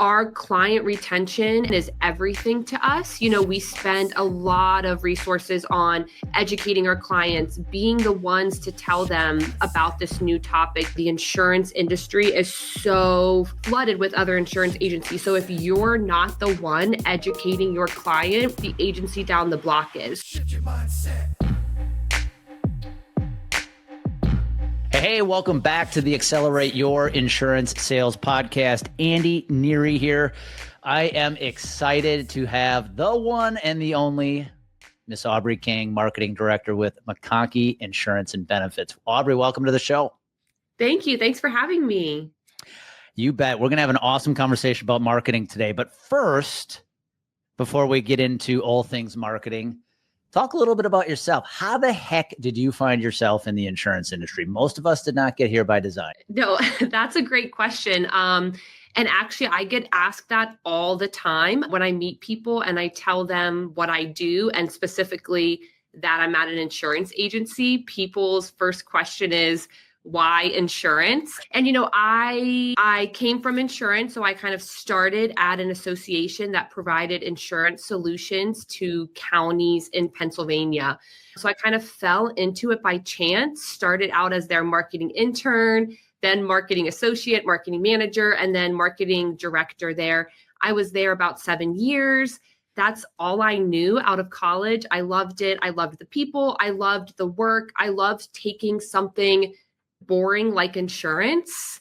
Our client retention is everything to us. We spend a lot of resources on educating our clients, being the ones to tell them about this new topic. The insurance industry is so flooded with other insurance agencies. So if you're not the one educating your client, the agency down the block is. Hey, welcome back to the Accelerate Your Insurance Sales Podcast. Andy Neary here. I am excited to have the one and the only Miss Aubrey King, Marketing Director with McConkey Insurance and Benefits. Aubrey, welcome to the show. Thank you. Thanks for having me. You bet. We're going to have an awesome conversation about marketing today. But first, before we get into all things marketing, talk a little bit about yourself. How the heck did you find yourself in the insurance industry? Most of us did not get here by design. No, that's a great question. And actually, I get asked that all the time when I meet people and I tell them what I do, and specifically that I'm at an insurance agency. People's first question is, why insurance? And, I came from insurance, so I kind of started at an association that provided insurance solutions to counties in Pennsylvania. So I kind of fell into it by chance, started out as their marketing intern, then marketing associate, marketing manager, and then marketing director there. I was there about 7 years. That's all I knew out of college. I loved it. I loved the people. I loved the work. I loved taking something boring like insurance,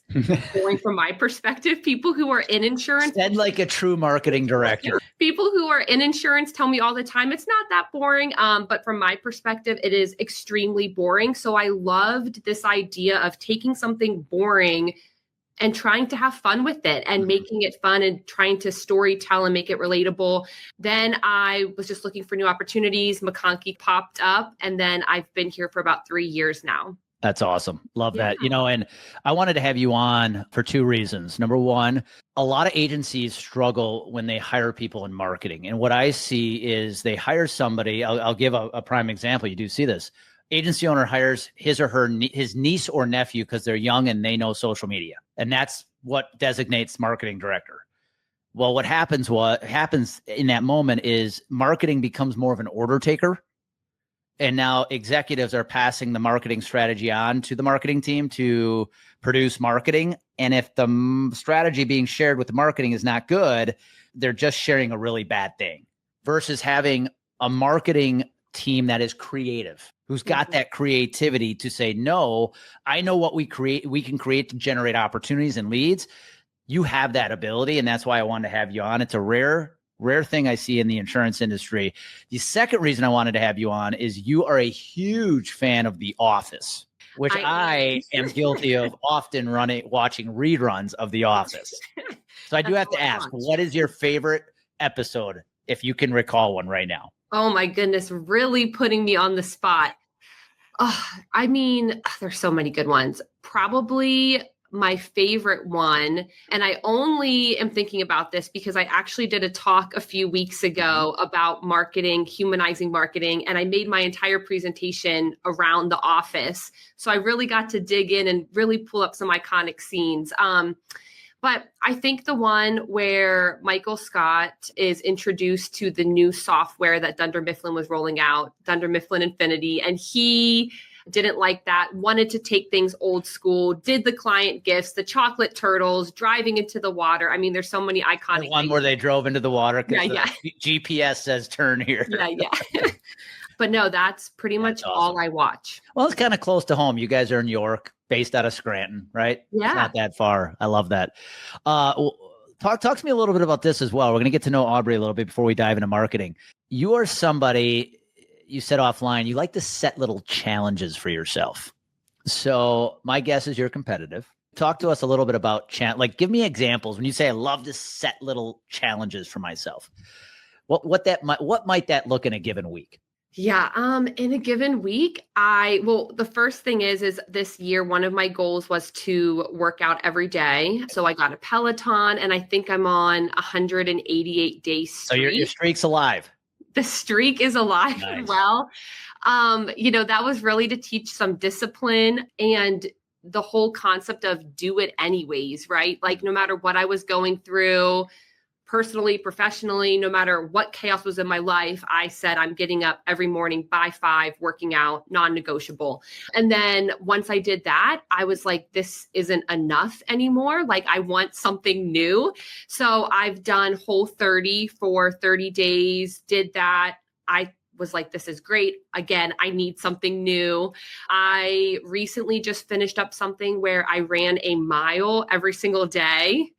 boring from my perspective. People who are in insurance. Said like a true marketing director. People who are in insurance tell me all the time, it's not that boring. But from my perspective, it is extremely boring. So I loved this idea of taking something boring and trying to have fun with it and making it fun and trying to story tell and make it relatable. Then I was just looking for new opportunities. McConkey popped up, and then I've been here for about 3 years now. That's awesome. Love that. And I wanted to have you on for two reasons. Number one, a lot of agencies struggle when they hire people in marketing. And what I see is they hire somebody. I'll give a prime example. You do see this. Agency owner hires his or his niece or nephew because they're young and they know social media. And that's what designates marketing director. Well, what happens in that moment is marketing becomes more of an order taker. And now executives are passing the marketing strategy on to the marketing team to produce marketing. And if the strategy being shared with the marketing is not good, they're just sharing a really bad thing versus having a marketing team that is creative, who's got that creativity to say, no, I know what we can create to generate opportunities and leads. You have that ability. And that's why I wanted to have you on. It's a rare thing I see in the insurance industry. The second reason I wanted to have you on is you are a huge fan of The Office, which I am guilty of often watching reruns of The Office. So I do have to ask, what is your favorite episode, if you can recall one right now? Oh my goodness, really putting me on the spot. There's so many good ones. Probably my favorite one, and I only am thinking about this because I actually did a talk a few weeks ago about marketing, humanizing marketing, and I made my entire presentation around The Office. So I really got to dig in and really pull up some iconic scenes. But I think the one where Michael Scott is introduced to the new software that Dunder Mifflin was rolling out, Dunder Mifflin Infinity, and he didn't like that, wanted to take things old school, did the client gifts, the chocolate turtles, driving into the water. I mean, there's so many iconic The one things. Where they drove into the water because the GPS says turn here. Yeah. But no, that's pretty much awesome. All I watch. Well, it's kind of close to home. You guys are in York, based out of Scranton, right? Yeah. It's not that far. I love that. Talk to me a little bit about this as well. We're going to get to know Aubrey a little bit before we dive into marketing. You are somebody, you said offline, you like to set little challenges for yourself. So my guess is you're competitive. Talk to us a little bit about give me examples. When you say I love to set little challenges for myself, what might that look in a given week? Yeah. In a given week, the first thing is this year, one of my goals was to work out every day. So I got a Peloton and I think I'm on 188 days. So your streak's alive. The streak is alive. Nice. Well, that was really to teach some discipline. And the whole concept of do it anyways, right? Like no matter what I was going through, personally, professionally, no matter what chaos was in my life, I said, I'm getting up every morning by 5, working out, non-negotiable. And then once I did that, I was like, this isn't enough anymore. Like I want something new. So I've done Whole30 for 30 days, did that. I was like, this is great. Again, I need something new. I recently just finished up something where I ran a mile every single day.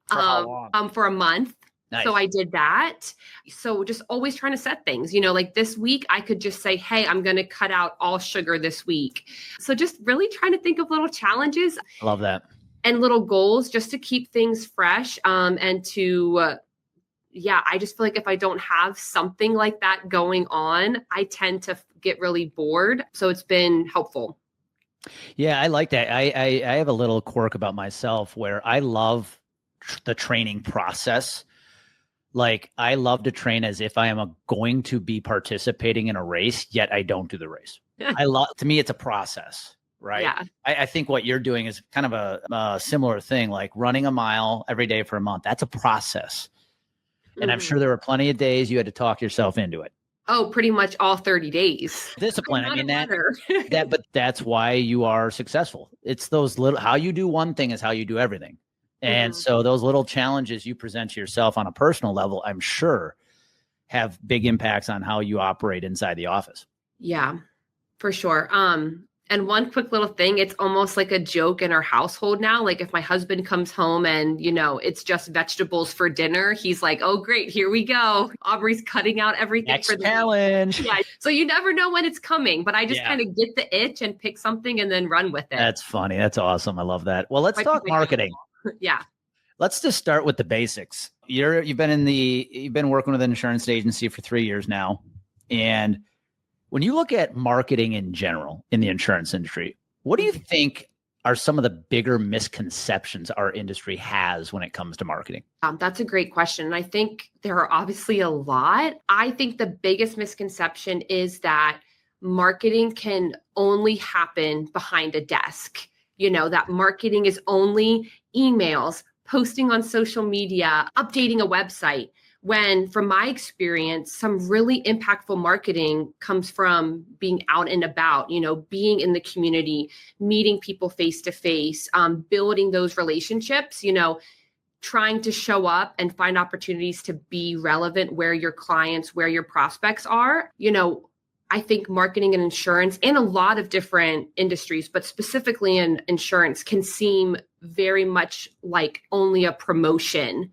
For how long? For a month. Nice. So I did that. So just always trying to set things, like this week I could just say, hey, I'm going to cut out all sugar this week. So just really trying to think of little challenges. I love that. And little goals just to keep things fresh. And to, I just feel like if I don't have something like that going on, I tend to get really bored. So it's been helpful. Yeah, I like that. I have a little quirk about myself where I love the training process. Like I love to train as if I am going to be participating in a race, yet I don't do the race. To me, it's a process, right? Yeah. I think what you're doing is kind of a similar thing, like running a mile every day for a month. That's a process. And I'm sure there were plenty of days you had to talk yourself into it. Oh, pretty much all 30 days. Discipline. I mean, but that's why you are successful. It's those little, how you do one thing is how you do everything. And so those little challenges you present to yourself on a personal level, I'm sure have big impacts on how you operate inside the office. Yeah, for sure. And one quick little thing, it's almost like a joke in our household now. Like if my husband comes home and, it's just vegetables for dinner, he's like, oh, great, here we go. Aubrey's cutting out everything Next for the challenge. Yeah. So you never know when it's coming, but I just kind of get the itch and pick something and then run with it. That's funny. That's awesome. I love that. Well, let's talk marketing. Yeah. Let's just start with the basics. You've been working with an insurance agency for 3 years now. And when you look at marketing in general in the insurance industry, what do you think are some of the bigger misconceptions our industry has when it comes to marketing? That's a great question. And I think there are obviously a lot. I think the biggest misconception is that marketing can only happen behind a desk. That marketing is only emails, posting on social media, updating a website. When from my experience, some really impactful marketing comes from being out and about, being in the community, meeting people face to face, building those relationships, trying to show up and find opportunities to be relevant where your clients, where your prospects are. I think marketing and insurance and a lot of different industries, but specifically in insurance, can seem very much like only a promotion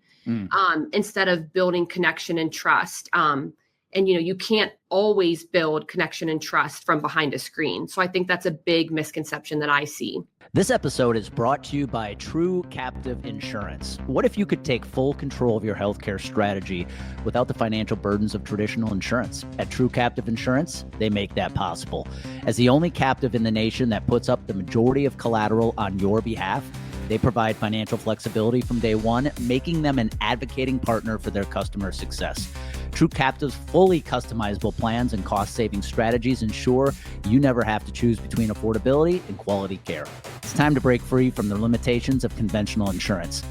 instead of building connection and trust. And, you can't always build connection and trust from behind a screen. So I think that's a big misconception that I see. This episode is brought to you by True Captive Insurance. What if you could take full control of your healthcare strategy without the financial burdens of traditional insurance? At True Captive Insurance, they make that possible. As the only captive in the nation that puts up the majority of collateral on your behalf, they provide financial flexibility from day one, making them an advocating partner for their customer success. True Captive's fully customizable plans and cost-saving strategies ensure you never have to choose between affordability and quality care. It's time to break free from the limitations of conventional insurance.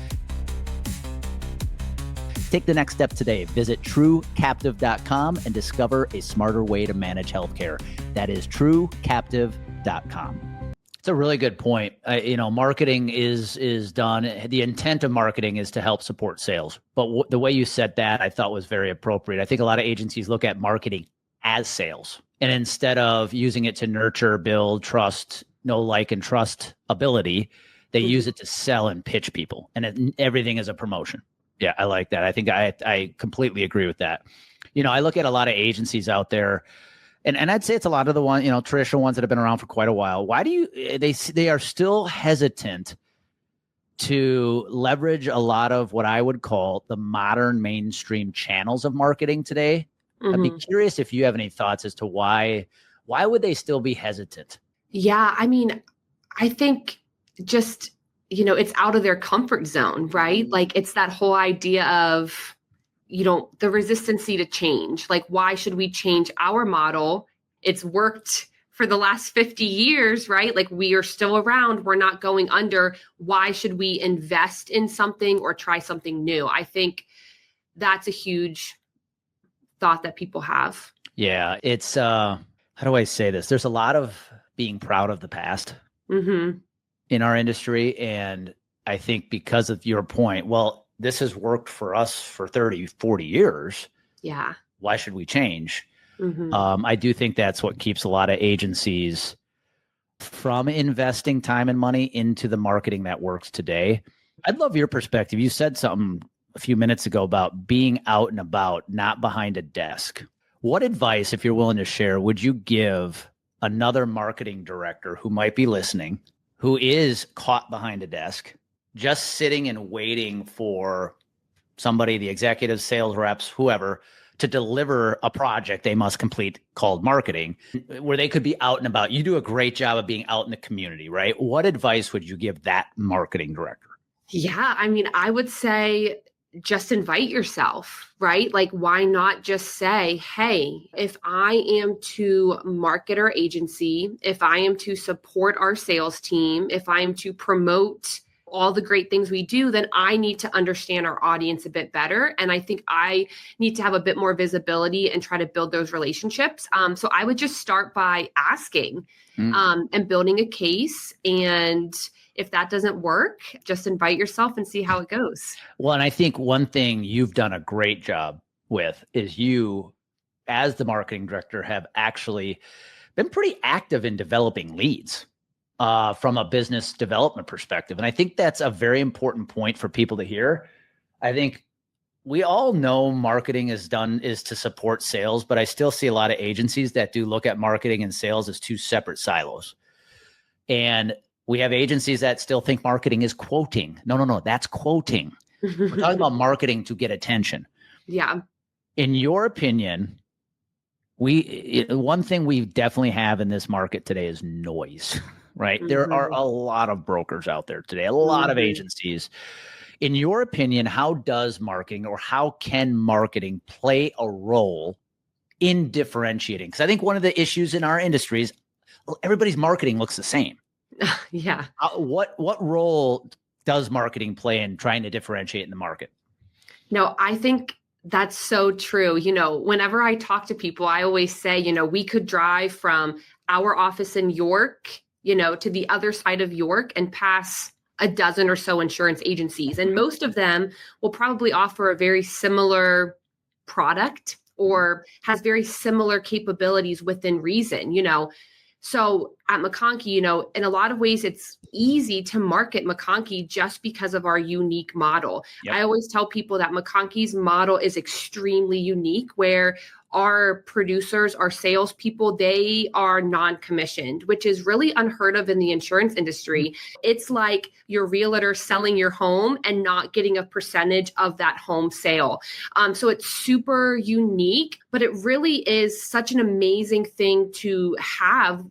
Take the next step today. Visit truecaptive.com and discover a smarter way to manage healthcare. That is truecaptive.com. It's a really good point. Marketing is done. The intent of marketing is to help support sales. But the way you said that, I thought was very appropriate. I think a lot of agencies look at marketing as sales. And instead of using it to nurture, build, trust, know, like, and trust ability, they use it to sell and pitch people. And everything is a promotion. Yeah, I like that. I think I completely agree with that. I look at a lot of agencies out there. And I'd say it's a lot of the traditional ones that have been around for quite a while. Why do they are still hesitant to leverage a lot of what I would call the modern mainstream channels of marketing today? I'd be curious if you have any thoughts as to why would they still be hesitant? Yeah, I mean, I think just, it's out of their comfort zone, right? Like it's that whole idea of the resistancy to change. Like, why should we change our model? It's worked for the last 50 years, right? Like we are still around. We're not going under. Why should we invest in something or try something new? I think that's a huge thought that people have. Yeah. It's, how do I say this? There's a lot of being proud of the past in our industry. And I think because of your point, well, this has worked for us for 30, 40 years. Yeah. Why should we change? I do think that's what keeps a lot of agencies from investing time and money into the marketing that works today. I'd love your perspective. You said something a few minutes ago about being out and about, not behind a desk. What advice, if you're willing to share, would you give another marketing director who might be listening, who is caught behind a desk, just sitting and waiting for somebody, the executives, sales reps, whoever, to deliver a project they must complete called marketing, where they could be out and about? You do a great job of being out in the community, right? What advice would you give that marketing director? Yeah, I mean, I would say just invite yourself, right? Like, why not just say, hey, if I am to market our agency, if I am to support our sales team, if I am to promote all the great things we do, then I need to understand our audience a bit better. And I think I need to have a bit more visibility and try to build those relationships. So I would just start by asking and building a case. And if that doesn't work, just invite yourself and see how it goes. Well, and I think one thing you've done a great job with is you, as the marketing director, have actually been pretty active in developing leads from a business development perspective. And I think that's a very important point for people to hear. I think we all know marketing is to support sales, but I still see a lot of agencies that do look at marketing and sales as two separate silos. And we have agencies that still think marketing is quoting. No, that's quoting. We're talking about marketing to get attention. Yeah. In your opinion, one thing we definitely have in this market today is noise. Right? There are a lot of brokers out there today, a lot of agencies. In your opinion, how does marketing, or how can marketing play a role in differentiating? Because I think one of the issues in our industry is everybody's marketing looks the same. Yeah. What role does marketing play in trying to differentiate in the market? No, I think that's so true. You know, whenever I talk to people, I always say, you know, we could drive from our office in York, you know, to the other side of York and pass a dozen or so insurance agencies. And most of them will probably offer a very similar product or has very similar capabilities within reason, you know. So at McConkey, you know, in a lot of ways, it's easy to market McConkey just because of our unique model. Yep. I always tell people that McConkey's model is extremely unique, where our producers, our salespeople, they are non-commissioned, which is really unheard of in the insurance industry. It's like your realtor selling your home and not getting a percentage of that home sale. So it's super unique, but it really is such an amazing thing to have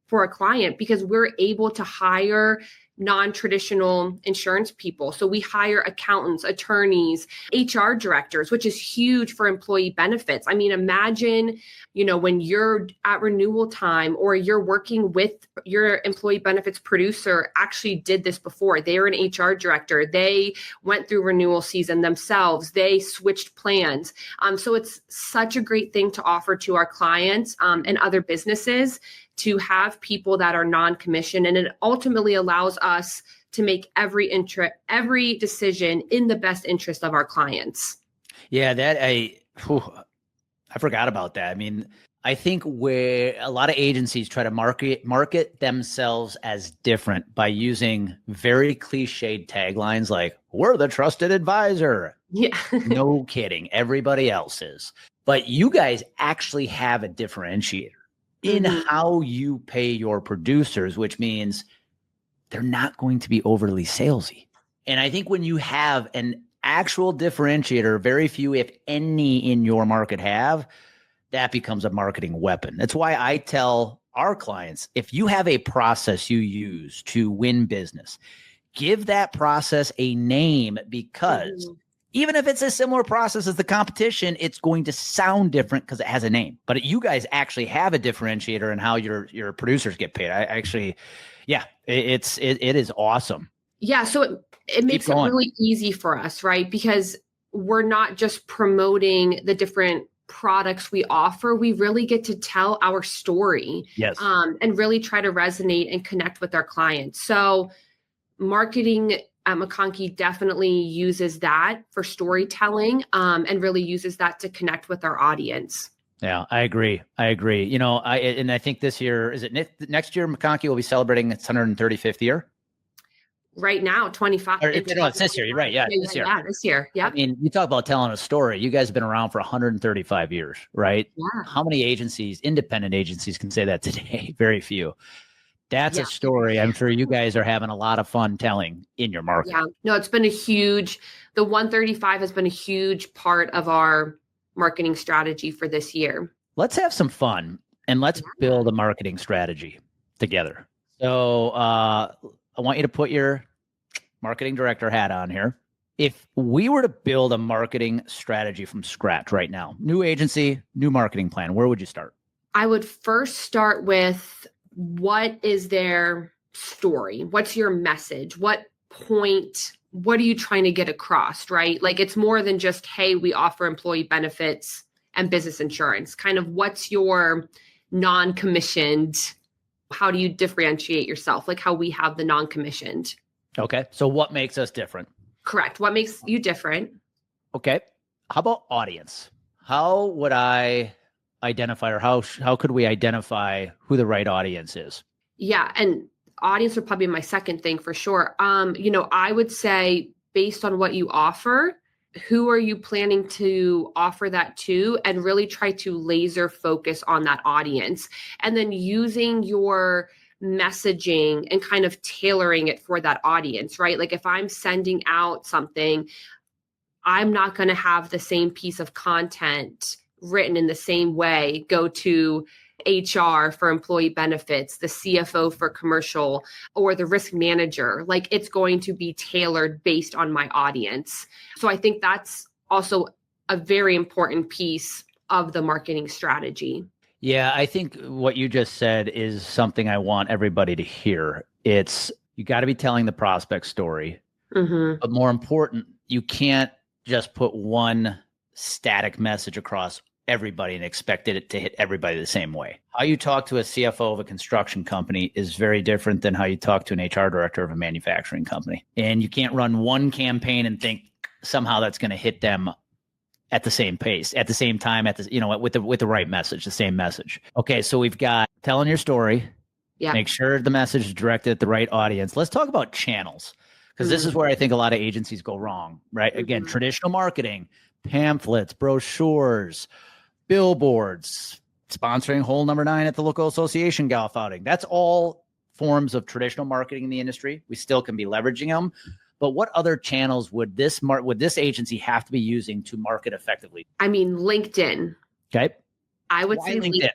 for a client, because we're able to hire non-traditional insurance people. So we hire accountants, attorneys, HR directors, which is huge for employee benefits. I mean, imagine, you know, when you're at renewal time or you're working with your employee benefits producer actually did this before. They were an HR director. They went through renewal season themselves. They switched plans. So it's such a great thing to offer to our clients and other businesses, to have people that are non-commissioned, and it ultimately allows us to make every decision in the best interest of our clients. Yeah, I forgot about that. I mean, I think where a lot of agencies try to market themselves as different by using very cliched taglines like, we're the trusted advisor. Yeah. No kidding. Everybody else is. But you guys actually have a differentiator in how you pay your producers, which means they're not going to be overly salesy. And I think when you have an actual differentiator, very few, if any, in your market have, that becomes a marketing weapon. That's why I tell our clients, if you have a process you use to win business, give that process a name, because even if it's a similar process as the competition, it's going to sound different because it has a name. But you guys actually have a differentiator in how your producers get paid. I actually, yeah, it is awesome. Yeah, so it makes it really easy for us, right? Because we're not just promoting the different products we offer. We really get to tell our story, yes, and really try to resonate and connect with our clients. So marketing at McConkey definitely uses that for storytelling, and really uses that to connect with our audience. Yeah, I agree. You know, I think this year, is it next year, McConkey will be celebrating its 135th year? Right now, 25. No, it's this year. You're right. Yeah, this year. Yeah, this year. Yeah. I mean, you talk about telling a story. You guys have been around for 135 years, right? Yeah. How many agencies, independent agencies, can say that today? Very few. That's a story I'm sure you guys are having a lot of fun telling in your market. Yeah. No, it's been the 135 has been a huge part of our marketing strategy for this year. Let's have some fun and let's build a marketing strategy together. So I want you to put your marketing director hat on here. If we were to build a marketing strategy from scratch right now, new agency, new marketing plan, where would you start? I would first start with, what is their story? What's your message? What point? What are you trying to get across, right? Like, it's more than just, hey, we offer employee benefits and business insurance. Kind of, what's your non-commissioned? How do you differentiate yourself? Like how we have the non-commissioned. Okay. So what makes us different? Correct. What makes you different? Okay. How about audience? How would I identify, or how could we identify who the right audience is? Yeah. And audience would probably be my second thing for sure. I would say, based on what you offer, who are you planning to offer that to, and really try to laser focus on that audience, and then using your messaging and kind of tailoring it for that audience, right? Like if I'm sending out something, I'm not going to have the same piece of content written in the same way go to HR for employee benefits, the CFO for commercial, or the risk manager. Like, it's going to be tailored based on my audience. So I think that's also a very important piece of the marketing strategy. Yeah, I think what you just said is something I want everybody to hear. It's, you got to be telling the prospect story, but more important, you can't just put one static message across everybody and expect it to hit everybody the same way. How you talk to a CFO of a construction company is very different than how you talk to an HR director of a manufacturing company. And you can't run one campaign and think somehow that's going to hit them at the same pace, at the same time, with the right message, the same message. Okay, so we've got telling your story. Yeah. Make sure the message is directed at the right audience. Let's talk about channels, because this is where I think a lot of agencies go wrong, right? Again, traditional marketing, pamphlets, brochures, billboards, sponsoring hole number 9 at the local association golf outing. That's all forms of traditional marketing in the industry. We still can be leveraging them. But what other channels would this agency have to be using to market effectively? I mean, LinkedIn. Okay. I would say LinkedIn.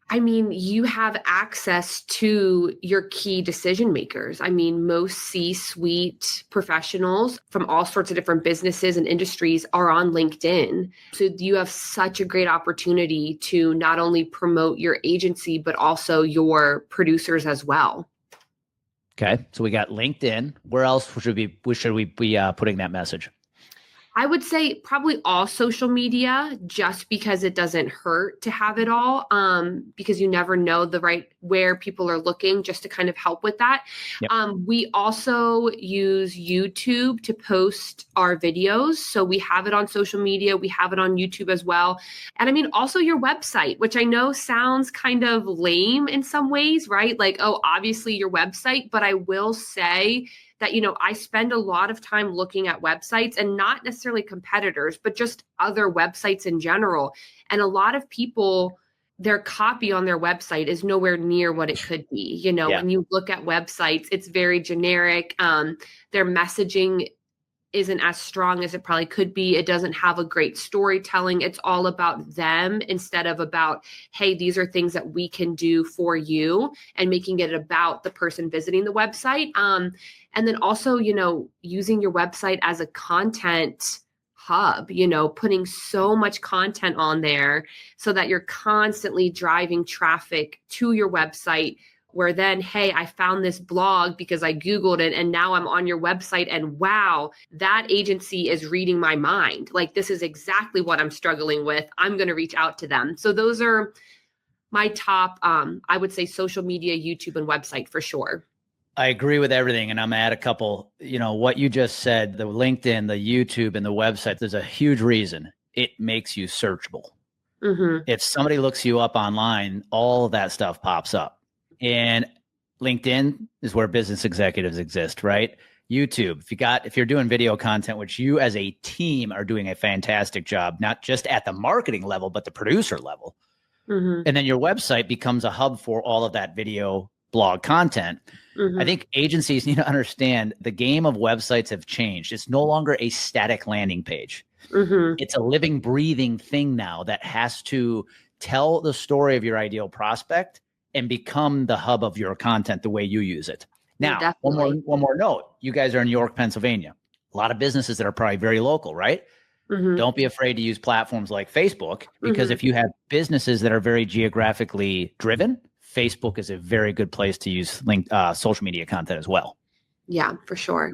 I mean, you have access to your key decision makers. I mean, most C-suite professionals from all sorts of different businesses and industries are on LinkedIn. So you have such a great opportunity to not only promote your agency, but also your producers as well. Okay. So we got LinkedIn. Where else should we be putting that message? I would say probably all social media, just because it doesn't hurt to have it all, because you never know where people are looking, just to kind of help with that. Yep. We also use YouTube to post our videos. So we have it on social media. We have it on YouTube as well. And I mean, also your website, which I know sounds kind of lame in some ways, right? Like, oh, obviously your website, but I will say that, I spend a lot of time looking at websites, and not necessarily competitors, but just other websites in general. And a lot of people, their copy on their website is nowhere near what it could be. When you look at websites, it's very generic. Their messaging isn't as strong as it probably could be. It doesn't have a great storytelling. It's all about them instead of about, hey, these are things that we can do for you, and making it about the person visiting the website. And then also, using your website as a content hub, putting so much content on there so that you're constantly driving traffic to your website, where then, hey, I found this blog because I Googled it and now I'm on your website and wow, that agency is reading my mind. Like, this is exactly what I'm struggling with. I'm going to reach out to them. So those are my top, I would say, social media, YouTube, and website for sure. I agree with everything. And I'm gonna add a couple, what you just said, the LinkedIn, the YouTube, and the website, there's a huge reason it makes you searchable. Mm-hmm. If somebody looks you up online, all of that stuff pops up. And LinkedIn is where business executives exist, right? YouTube, if you're doing video content, which you as a team are doing a fantastic job, not just at the marketing level, but the producer level. Mm-hmm. And then your website becomes a hub for all of that video blog content. Mm-hmm. I think agencies need to understand the game of websites have changed. It's no longer a static landing page. Mm-hmm. It's a living, breathing thing now that has to tell the story of your ideal prospect and become the hub of your content the way you use it. Now, one more note. You guys are in York, Pennsylvania. A lot of businesses that are probably very local, right? Mm-hmm. Don't be afraid to use platforms like Facebook, because if you have businesses that are very geographically driven, Facebook is a very good place to use social media content as well. Yeah, for sure.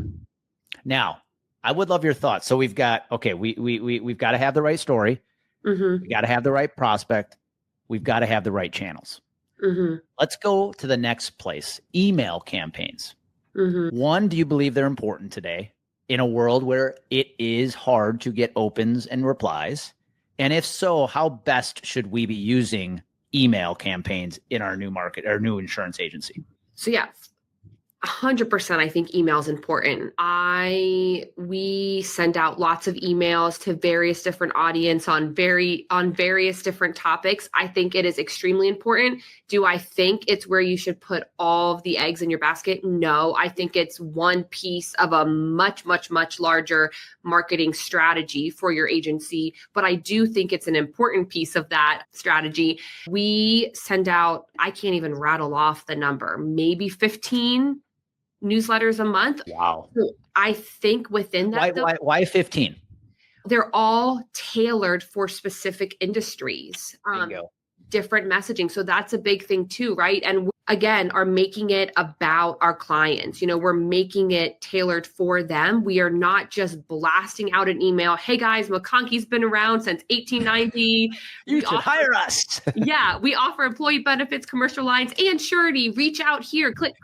Now, I would love your thoughts. So we've got, we've got to have the right story. Mm-hmm. We got to have the right prospect. We've got to have the right channels. Mm-hmm. Let's go to the next place, email campaigns. Mm-hmm. One, do you believe they're important today in a world where it is hard to get opens and replies? And if so, how best should we be using email campaigns in our new market, our new insurance agency? So yeah, 100%. I think email is important. We send out lots of emails to various different audience on various different topics. I think it is extremely important. Do I think it's where you should put all of the eggs in your basket? No, I think it's one piece of a much, much, much larger marketing strategy for your agency. But I do think it's an important piece of that strategy. We send out, I can't even rattle off the number, maybe 15 newsletters a month. Wow. I think within that, why 15? They're all tailored for specific industries, different messaging. So that's a big thing too, right? And again, are making it about our clients. We're making it tailored for them. We are not just blasting out an email. Hey guys, McConkey's been around since 1890. You should hire us. Yeah, we offer employee benefits, commercial lines, and surety. Reach out here, click.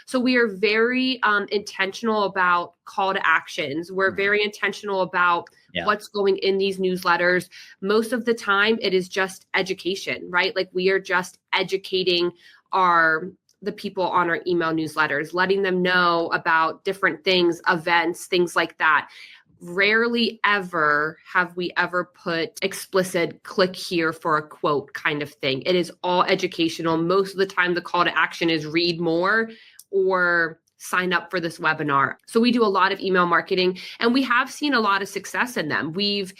So we are very intentional about call to actions. We're very intentional about what's going in these newsletters. Most of the time, it is just education, right? Like, we are just educating the people on our email newsletters, letting them know about different things, events, things like that. Rarely ever have we ever put explicit click here for a quote kind of thing. It is all educational. Most of the time, the call to action is read more or sign up for this webinar. So we do a lot of email marketing, and we have seen a lot of success in them. We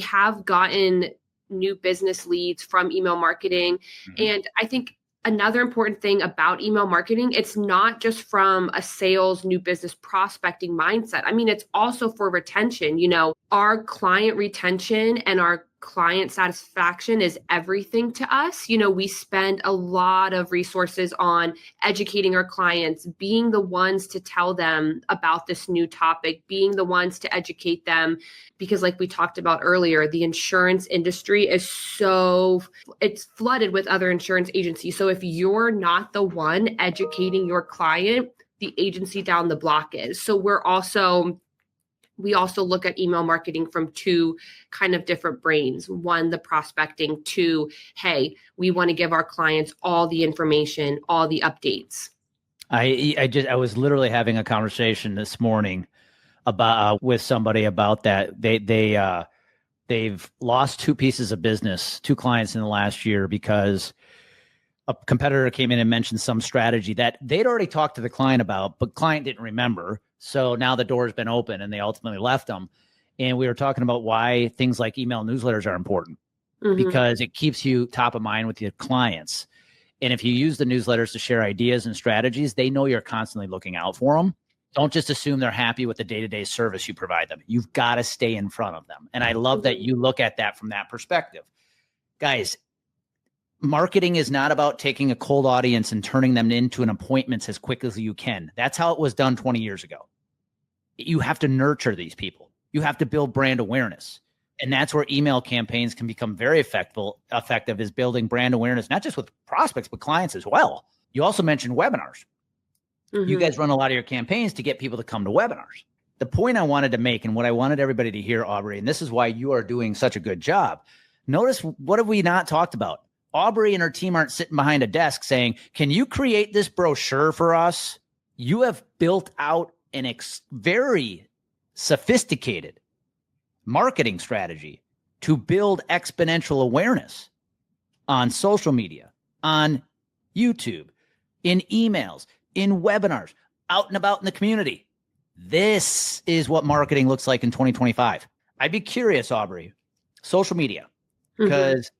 have gotten new business leads from email marketing. Mm-hmm. And I think another important thing about email marketing, it's not just from a sales, new business prospecting mindset. I mean, it's also for retention. Our client retention and our client satisfaction is everything to us. We spend a lot of resources on educating our clients, being the ones to tell them about this new topic, being the ones to educate them, because like we talked about earlier, the insurance industry is it's flooded with other insurance agencies. So if you're not the one educating your client, the agency down the block is. So we also look at email marketing from two kind of different brains. One, the prospecting. Two, hey, we want to give our clients all the information, all the updates. I was literally having a conversation this morning about with somebody about that. They've lost two pieces of business, two clients in the last year, because a competitor came in and mentioned some strategy that they'd already talked to the client about, but client didn't remember. So now the door's been open and they ultimately left them. And we were talking about why things like email newsletters are important, because it keeps you top of mind with your clients. And if you use the newsletters to share ideas and strategies, they know you're constantly looking out for them. Don't just assume they're happy with the day-to-day service you provide them. You've got to stay in front of them. And I love that you look at that from that perspective. Guys, marketing is not about taking a cold audience and turning them into an appointment as quick as you can. That's how it was done 20 years ago. You have to nurture these people. You have to build brand awareness. And that's where email campaigns can become very effective is building brand awareness, not just with prospects, but clients as well. You also mentioned webinars. You guys run a lot of your campaigns to get people to come to webinars. The point I wanted to make and what I wanted everybody to hear, Aubrey, and this is why you are doing such a good job. Notice, what have we not talked about? Aubrey and her team aren't sitting behind a desk saying, can you create this brochure for us? You have built out an very sophisticated marketing strategy to build exponential awareness on social media, on YouTube, in emails, in webinars, out and about in the community. This is what marketing looks like in 2025. I'd be curious, Aubrey, social media, because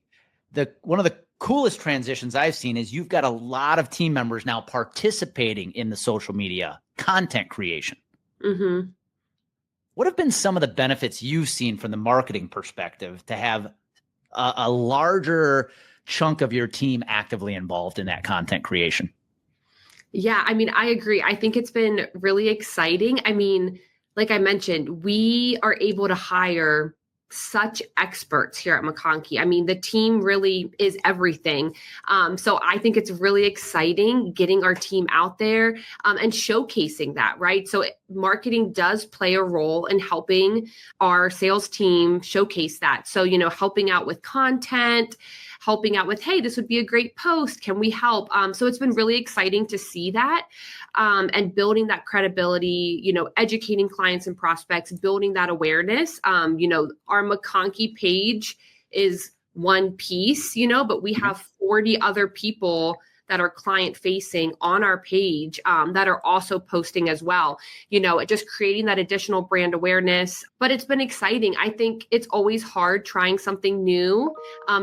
one of the coolest transitions I've seen is you've got a lot of team members now participating in the social media content creation. What have been some of the benefits you've seen from the marketing perspective to have a larger chunk of your team actively involved in that content creation? Yeah, I mean, I agree. I think it's been really exciting. I mean, like I mentioned, we are able to hire such experts here at McConkey. I mean, the team really is everything. So I think it's really exciting getting our team out there and showcasing that, right? So marketing does play a role in helping our sales team showcase that. So, helping out with content, helping out with, hey, this would be a great post. Can we help? So it's been really exciting to see that and building that credibility, educating clients and prospects, building that awareness. Our McConkey page is one piece, but we have 40 other people that are client facing on our page that are also posting as well, just creating that additional brand awareness. But it's been exciting. I think it's always hard trying something new.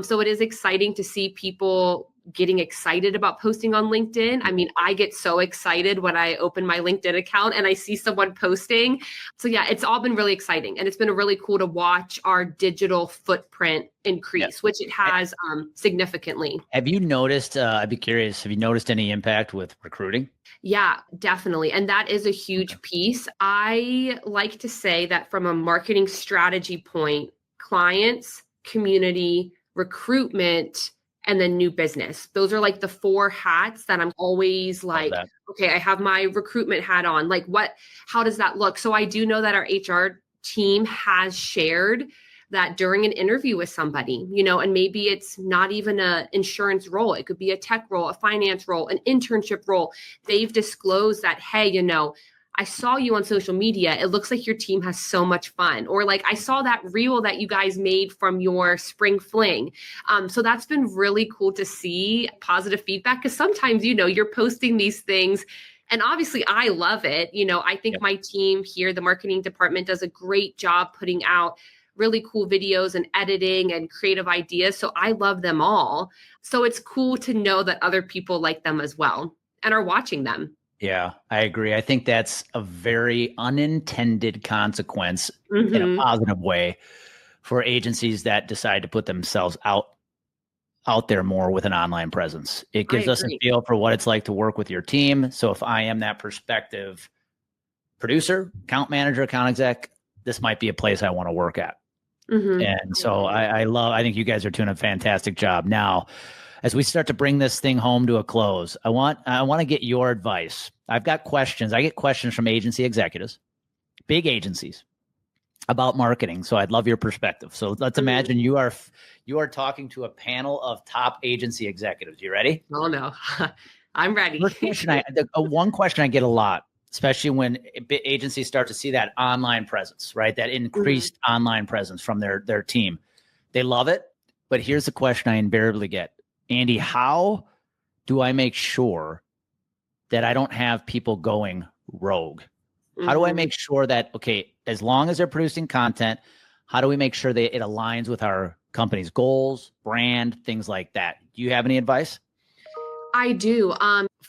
So it is exciting to see people getting excited about posting on LinkedIn. I mean, I get so excited when I open my LinkedIn account and I see someone posting. So yeah, it's all been really exciting. And it's been really cool to watch our digital footprint increase, which it has significantly. Have you noticed, I'd be curious, have you noticed any impact with recruiting? Yeah, definitely. And that is a huge piece. I like to say that from a marketing strategy point, clients, community, recruitment, and then new business. Those are like the 4 hats that I'm always like, okay, I have my recruitment hat on. Like how does that look? So I do know that our HR team has shared that during an interview with somebody, and maybe it's not even an insurance role. It could be a tech role, a finance role, an internship role. They've disclosed that, hey, I saw you on social media. It looks like your team has so much fun. Or like, I saw that reel that you guys made from your spring fling. So that's been really cool to see positive feedback, because sometimes, you're posting these things and obviously I love it. I think my team here, the marketing department, does a great job putting out really cool videos and editing and creative ideas. So I love them all. So it's cool to know that other people like them as well and are watching them. Yeah, I agree. I think that's a very unintended consequence in a positive way for agencies that decide to put themselves out there more with an online presence. It gives us a feel for what it's like to work with your team. So if I am that prospective producer, account manager, account exec, this might be a place I want to work at. And so I think you guys are doing a fantastic job. Now, as we start to bring this thing home to a close, I want to get your advice. I've got questions. I get questions from agency executives, big agencies, about marketing. So I'd love your perspective. So let's imagine you are talking to a panel of top agency executives. You ready? Oh no, I'm ready. One question I get a lot, especially when agencies start to see that online presence, right? That increased online presence from their team. They love it. But here's the question I invariably get. Andy, how do I make sure that I don't have people going rogue? How do I make sure that, okay, as long as they're producing content, how do we make sure that it aligns with our company's goals, brand, things like that? Do you have any advice? I do.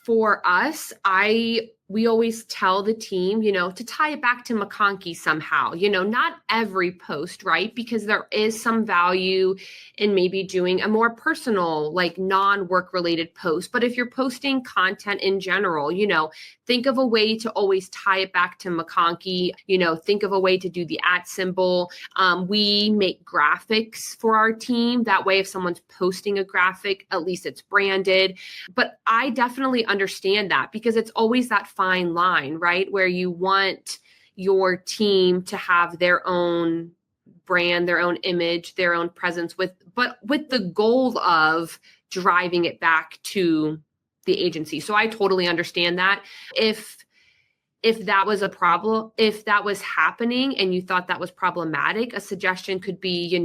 For us, I we always tell the team, to tie it back to McConkey somehow, not every post, right? Because there is some value in maybe doing a more personal, like non-work related post. But if you're posting content in general, think of a way to always tie it back to McConkey, think of a way to do the @ symbol. We make graphics for our team. That way, if someone's posting a graphic, at least it's branded. But I definitely understand that because it's always that fine line, right? Where you want your team to have their own brand, their own image, their own presence but with the goal of driving it back to the agency. So I totally understand that. If that was a problem, if that was happening and you thought that was problematic, a suggestion could be,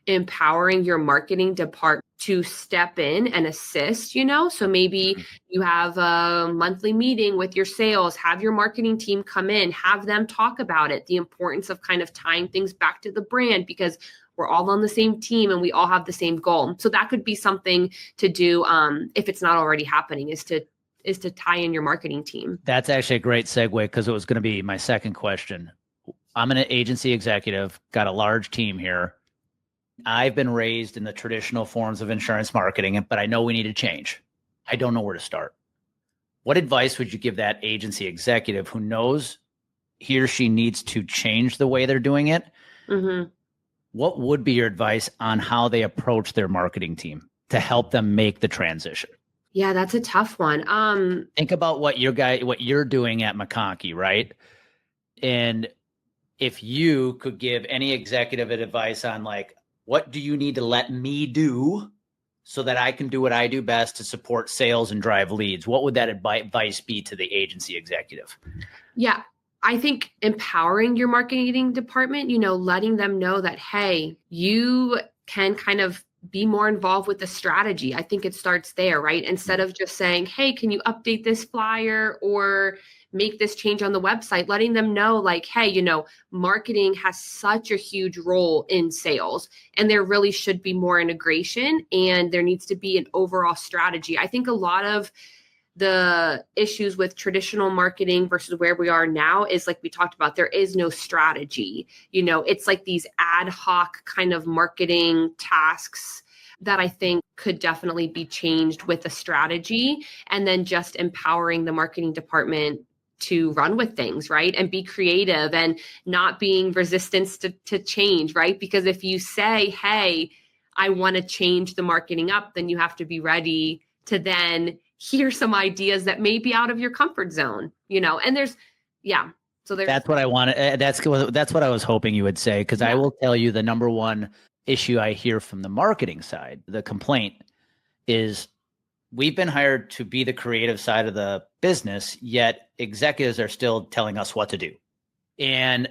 empowering your marketing department to step in and assist, so maybe you have a monthly meeting with your sales, have your marketing team come in, have them talk about it, the importance of kind of tying things back to the brand, because we're all on the same team and we all have the same goal. So that could be something to do if it's not already happening, is to tie in your marketing team. That's actually a great segue because it was going to be my second question. I'm an agency executive, got a large team here. I've been raised in the traditional forms of insurance marketing, but I know we need to change. I don't know where to start. What advice would you give that agency executive who knows he or she needs to change the way they're doing it? Mm-hmm. What would be your advice on how they approach their marketing team to help them make the transition? Yeah, that's a tough one. Think about what you're doing at McConkey, right? And if you could give any executive advice on like, what do you need to let me do so that I can do what I do best to support sales and drive leads? What would that advice be to the agency executive? Yeah, I think empowering your marketing department, letting them know that, hey, you can kind of be more involved with the strategy. I think it starts there, right? Instead of just saying, hey, can you update this flyer or make this change on the website, letting them know like, hey, marketing has such a huge role in sales and there really should be more integration and there needs to be an overall strategy. I think a lot of the issues with traditional marketing versus where we are now is like we talked about, there is no strategy. It's like these ad hoc kind of marketing tasks that I think could definitely be changed with a strategy, and then just empowering the marketing department to run with things, right? And be creative and not being resistance to change, right? Because if you say, hey, I want to change the marketing up, then you have to be ready to then hear some ideas that may be out of your comfort zone, and that's what I wanted. That's what I was hoping you would say. Cause I will tell you the number one issue I hear from the marketing side, the complaint is we've been hired to be the creative side of the business, yet executives are still telling us what to do. And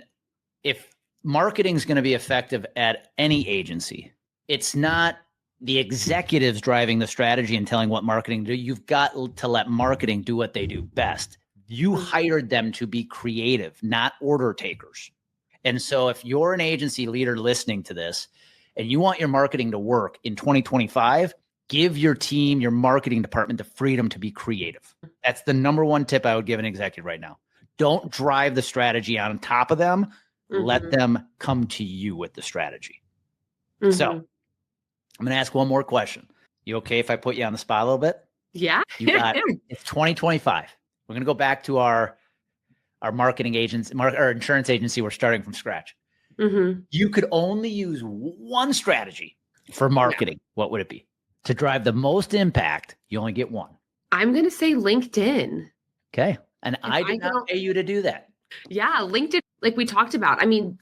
if marketing is going to be effective at any agency, it's not the executives driving the strategy and telling what marketing to do. You've got to let marketing do what they do best. You hired them to be creative, not order takers. And so if you're an agency leader listening to this and you want your marketing to work in 2025, give your team, your marketing department, the freedom to be creative. That's the number one tip I would give an executive right now. Don't drive the strategy on top of them. Mm-hmm. Let them come to you with the strategy. Mm-hmm. So I'm going to ask one more question. You okay if I put you on the spot a little bit? Yeah. You got it. It's 2025. We're going to go back to our marketing agency, our insurance agency. We're starting from scratch. Mm-hmm. You could only use one strategy for marketing. Yeah. What would it be? To drive the most impact, you only get one. I'm going to say LinkedIn. Okay. And I did not pay you to do that. Yeah. LinkedIn, like we talked about, I mean,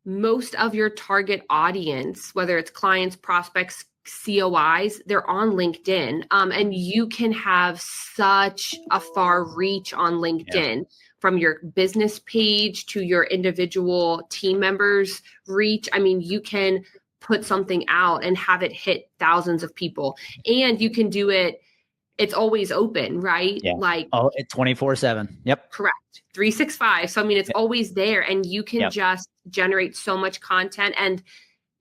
most of your target audience, whether it's clients, prospects, COIs, they're on LinkedIn. And you can have such a far reach on LinkedIn, from your business page to your individual team members' reach. I mean, you can put something out and have it hit thousands of people, and you can do it. It's always open, right? Yeah. Like, it's 24/7. Yep. Correct. 365. So, I mean, it's always there, and you can just generate so much content, and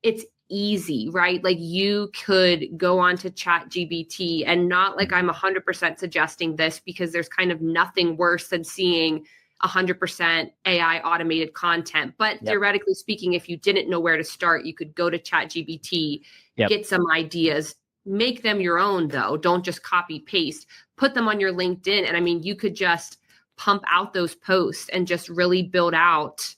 it's easy, right? Like you could go on to ChatGPT, and not like I'm 100% suggesting this, because there's kind of nothing worse than seeing 100% AI automated content. But theoretically speaking, if you didn't know where to start, you could go to ChatGPT, get some ideas, make them your own though. Don't just copy paste, put them on your LinkedIn. And I mean, you could just pump out those posts and just really build out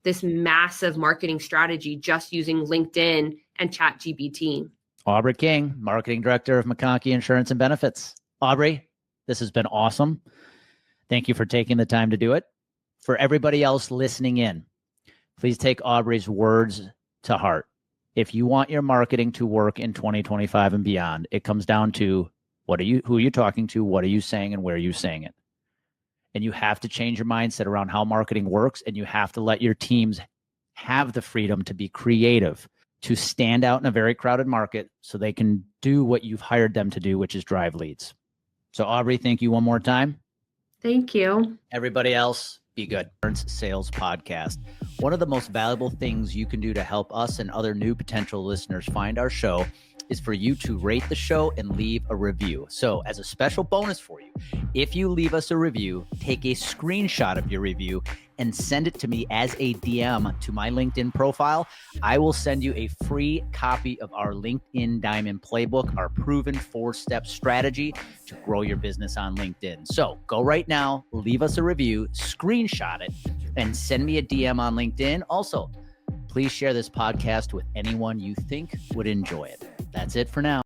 this massive marketing strategy just using LinkedIn and ChatGPT. Aubrey King, Marketing Director of McConkey Insurance and Benefits. Aubrey, this has been awesome. Thank you for taking the time to do it. For everybody else listening in, please take Aubrey's words to heart. If you want your marketing to work in 2025 and beyond, it comes down to who are you talking to, what are you saying, and where are you saying it? And you have to change your mindset around how marketing works, and you have to let your teams have the freedom to be creative, to stand out in a very crowded market so they can do what you've hired them to do, which is drive leads. So Aubrey, thank you one more time. Thank you. Everybody else, be good. Sales Podcast. One of the most valuable things you can do to help us and other new potential listeners find our show is for you to rate the show and leave a review. So as a special bonus for you, if you leave us a review, take a screenshot of your review and send it to me as a DM to my LinkedIn profile. I will send you a free copy of our LinkedIn Diamond Playbook, our proven 4-step strategy to grow your business on LinkedIn. So go right now, leave us a review, screenshot it, and send me a DM on LinkedIn. Also, please share this podcast with anyone you think would enjoy it. That's it for now.